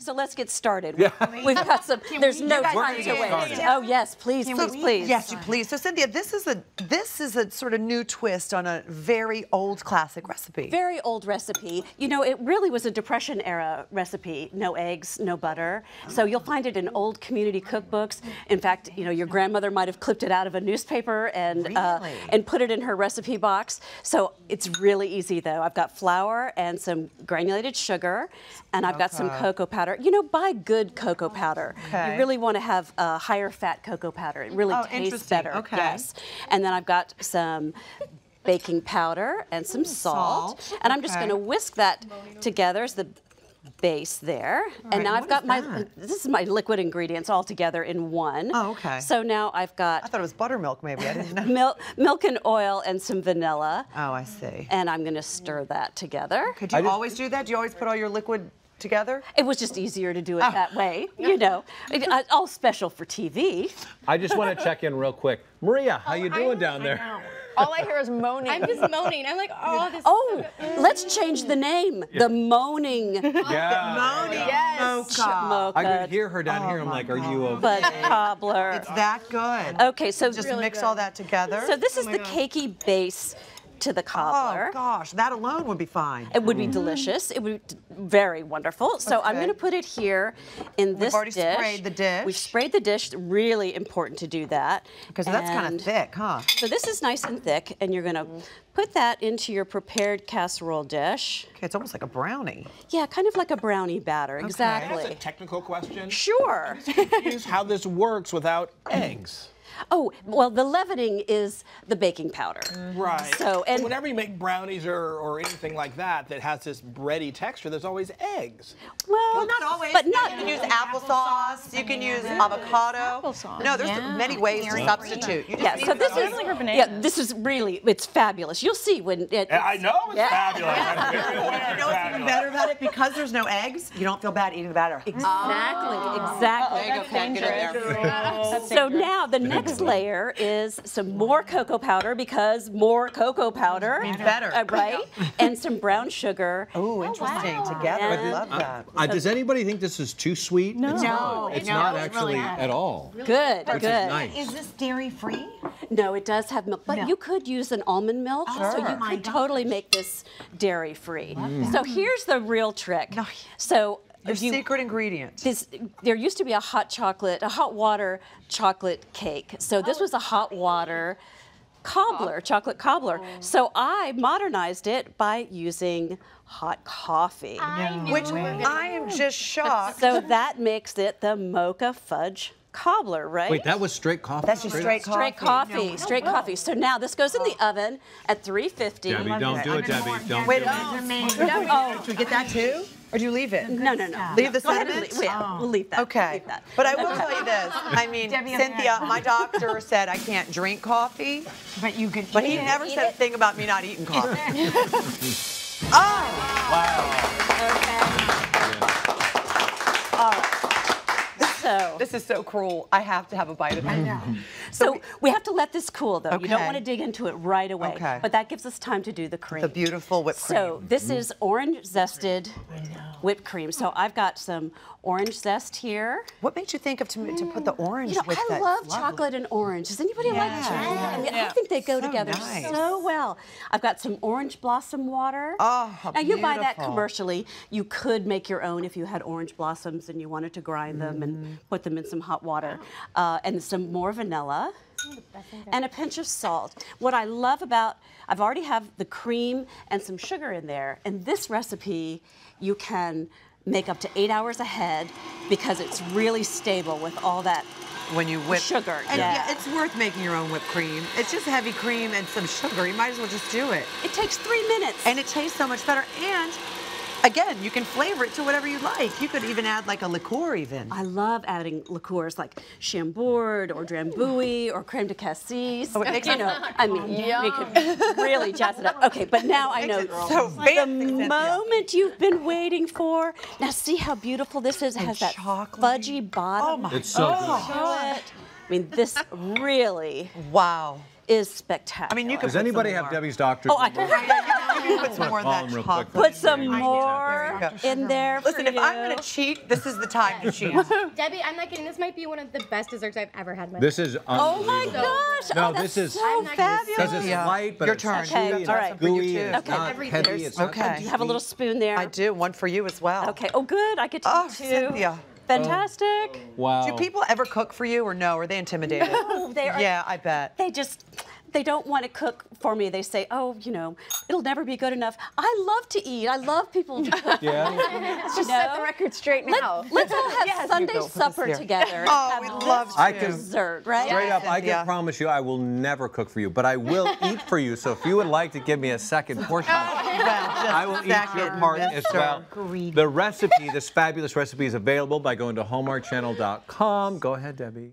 so let's get started. We've got some. There's no time to waste. Oh yes, please, please. Yes, please. So Cynthia, this is a sort of new twist on a very old classic recipe. Very old recipe. You know, it really was a Depression era recipe. No eggs, no butter. So you'll find it in old community cookbooks. In fact, you know, your grandmother might have clipped it out of a newspaper and put it in her recipe box. So it's really easy though. I've got flour and some granulated sugar, and I've got some cocoa powder. You know, buy good cocoa powder. You really want to have higher fat cocoa powder. It really tastes better. Yes. And then I've got some baking powder and some salt. And I'm just going to whisk that together as the base there. And now I've got this is my liquid ingredients all together in one. Oh, okay. So now I've got... I thought it was buttermilk maybe, I didn't know. Milk and oil and some vanilla. Oh, I see. And I'm going to stir that together. Could you always do that? Do you always put all your liquid together? It was just easier to do it that way, you know. All special for TV. I just want to check in real quick. Maria, how you doing down there? All I hear is moaning. I'm just moaning. I'm like, oh, this is so good. Let's change the name. The moaning. Moaning. Yes. Mocha. I could hear her down here. I'm like, are you okay? Fudge Cobbler. It's that good. Okay, so just mix all that together. So this is the cakey base to the cobbler. Oh gosh, that alone would be fine. It would be delicious. It would be very wonderful. So I'm going to put it here in this dish. We've already sprayed the dish. We've sprayed the dish. Really important to do that. Because that's kind of thick, huh? So this is nice and thick, and you're going to put that into your prepared casserole dish. Okay, it's almost like a brownie. Yeah, kind of like a brownie batter. Exactly. That's a technical question. Sure. I'm confused how this works without eggs. Oh, well, the leavening is the baking powder. Right. So, and whenever you make brownies or anything like that has this bready texture, there's always eggs. Well, not always. But you not. can use applesauce. You can use avocado. Applesauce. No, there's many ways to substitute. You just So this is this is really, it's fabulous. You'll see when it. I know it's fabulous. I'm very aware You know what's even better about it? Because there's no eggs, you don't feel bad eating the batter. Exactly. So now the next layer is some more cocoa powder, because more cocoa powder means better, right? And some brown sugar. Oh, interesting. Together, I love that. Does anybody think this is too sweet? No, it's not actually at all. Good, good. Nice. Is this dairy-free? No, it does have milk, but you could use an almond milk, so you could totally make this dairy-free. So here's the real trick. So. Your secret ingredient. There used to be a hot water chocolate cake. So this was a hot water cobbler, chocolate cobbler. So I modernized it by using hot coffee. Which I am just shocked. So that makes it the Mocha Fudge Cobbler, right? Wait, that was straight coffee? That's just straight coffee. Straight coffee, straight coffee. So now this goes in the oven at 350. Debbie, don't do it, Debbie. Don't Wait do a it. minute. Should we get that too? Or do you leave it? No. Leave the Go ahead sediment? and we'll leave that. Okay. Leave that. But I will tell you this. I mean, Cynthia, my doctor said I can't drink coffee. But you could. But he never said a thing about me not eating coffee. Oh! Wow. Okay. All right. So. This is so cruel. I have to have a bite of it. I know. So we have to let this cool, though. Okay. You don't want to dig into it right away. Okay. But that gives us time to do the cream. The beautiful whipped cream. So this is orange zested whipped cream. So I've got some orange zest here. What made you think of to put the orange with that? I love chocolate and orange. Does anybody like chocolate? I mean, I think they go together so well. I've got some orange blossom water. Oh, now you buy that commercially. You could make your own if you had orange blossoms and you wanted to grind them and put them in some hot water. And some more vanilla. And a pinch of salt. What I love about, I've already have the cream and some sugar in there, and this recipe you can make up to 8 hours ahead because it's really stable with all that when you whip sugar. And yeah, it's worth making your own whipped cream. It's just heavy cream and some sugar. You might as well just do it. It takes 3 minutes. And it tastes so much better. And again, you can flavor it to whatever you like. You could even add like a liqueur even. I love adding liqueurs like Chambord or Drambuie or creme de cassis. Oh, it makes I mean, we could really jazz it up. Okay, but now I know the moment you've been waiting for. Now see how beautiful this is. It has that fudgy bottom. Oh my It's so good. I mean, this really wow. is spectacular. I mean, you could. Does anybody have Debbie's doctor's I can. Put some more of that real quick. chocolate. Put some There you more go. in there Listen, for if I'm you. gonna cheat, this is the time to cheat. Debbie, I'm not kidding. This might be one of the best desserts I've ever had in my life. This is Oh my unbelievable. gosh! No, oh, that's this is so I'm not gonna say because fabulous. it's Yeah. light, but Your it's turn. chewy, Okay, it's all not right. gooey, For you and too. it's Okay. not Everything. heavy, it's not Okay. Do you have a little spoon there? I do. One for you as well. Okay. Oh, good. I get to Oh, eat too. Cynthia. Fantastic. Wow. Do people ever cook for you or no? Are they intimidated? No, they are. Yeah, I bet. They don't want to cook for me. They say, oh, you know, it'll never be good enough. I love to eat. I love people to cook. Yeah. Let's just set the record straight now. Let's all have Sunday go. Put this supper here. together. Oh, and we'd have love this to. I can- dessert, right? Straight up, I Cynthia. can promise you I will never cook for you, but I will eat for you. So if you would like to give me a second portion, I will eat your part as well. Greedy. The recipe, this fabulous recipe, is available by going to hallmarkchannel.com. Go ahead, Debbie.